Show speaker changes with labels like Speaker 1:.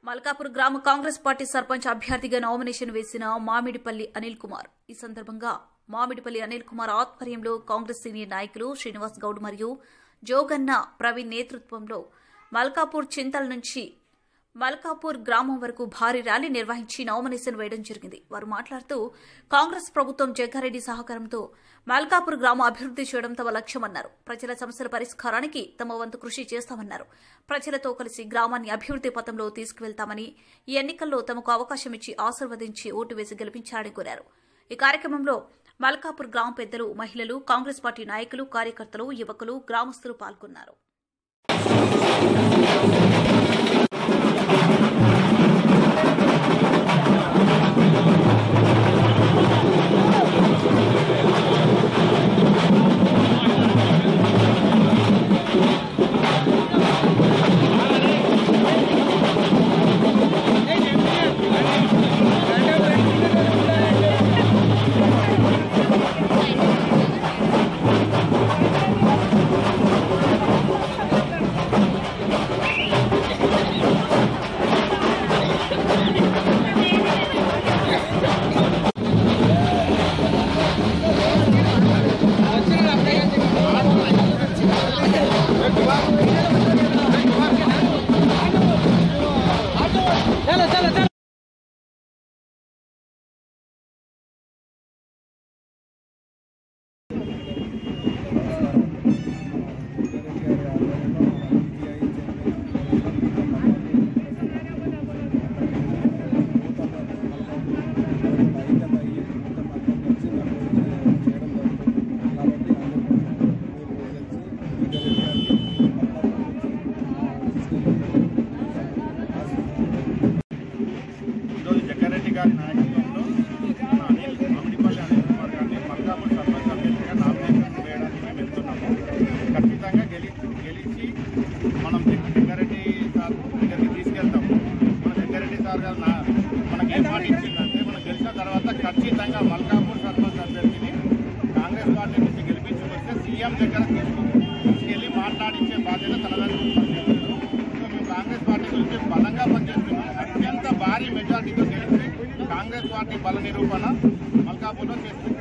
Speaker 1: మల్కాపూర్ గ్రామ కాంగ్రెస్ పార్టీ సర్పంచ్ అభ్యర్థిగా నామినేషన్ వేసిన మామిడిపల్లి అనిల్ కుమార్. ఈ సందర్భంగా మామిడిపల్లి అనిల్ కుమార్ ఆధ్వర్యంలో కాంగ్రెస్ సీనియర్ నాయకులు శ్రీనివాస్ గౌడ్ మరియు జోగన్న ప్రవీణ్ నేతృత్వంలో మల్కాపూర్ చింతల నుంచి మల్కాపూర్ గ్రామం వరకు భారీ ర్యాలీ నిర్వహించి నామినేషన్ వేయడం జరిగింది. వారు మాట్లాడుతూ కాంగ్రెస్ ప్రభుత్వం జగ్గారెడ్డి సహకారంతో మల్కాపూర్ గ్రామ అభివృద్ది చేయడం తమ లక్ష్యమన్నారు. ప్రజల సమస్యల పరిష్కారానికి తమ వంతు కృషి చేస్తామన్నారు. ప్రజలతో కలిసి గ్రామాన్ని అభివృద్ది పథంలో తీసుకువెళ్తామని, ఈ ఎన్నికల్లో తమకు అవకాశం ఇచ్చి ఆశీర్వదించి ఓటు వేసి గెలిపించాలని కోరారు. ఈ కార్యక్రమంలో మల్కాపూర్ గ్రామ పెద్దలు, మహిళలు, కాంగ్రెస్ పార్టీ నాయకులు, కార్యకర్తలు, యువకులు, గ్రామస్తులు పాల్గొన్నారు.
Speaker 2: జగ్గారెడ్డి గారి నాయకత్వంలో మామిడిపల్లి అనిల్ కుమార్ గారిని మల్కాపూర్ సర్పంచ్ అభ్యర్థిగా నామినేషన్ వేయడానికి మేము వెళ్తున్నాము. ఖచ్చితంగా గెలిచి మనం జగ్గారెడ్డి సార్ దగ్గరికి తీసుకెళ్తాము. మన జగ్గారెడ్డి సార్ గారు మనకి ఏం మాట ఇచ్చిందంటే, మనం గెలిచిన తర్వాత ఖచ్చితంగా మల్కాపూర్ సర్పంచ్ అభ్యర్థిని కాంగ్రెస్ పార్టీ నుంచి గెలిపించుకొస్తే సీఎం దగ్గర తీసుకెళ్ళి మాట్లాడించే బాధ్యత తనదని పనిచేస్తున్నారు. సో మేము కాంగ్రెస్ పార్టీ గురించి బలంగా పనిచేస్తున్నాం. అత్యంత భారీ మెజార్టీతో గెలిచి కాంగ్రెస్ పార్టీ బల నిరూపణ మల్కాపూర్లో చేస్తుంది.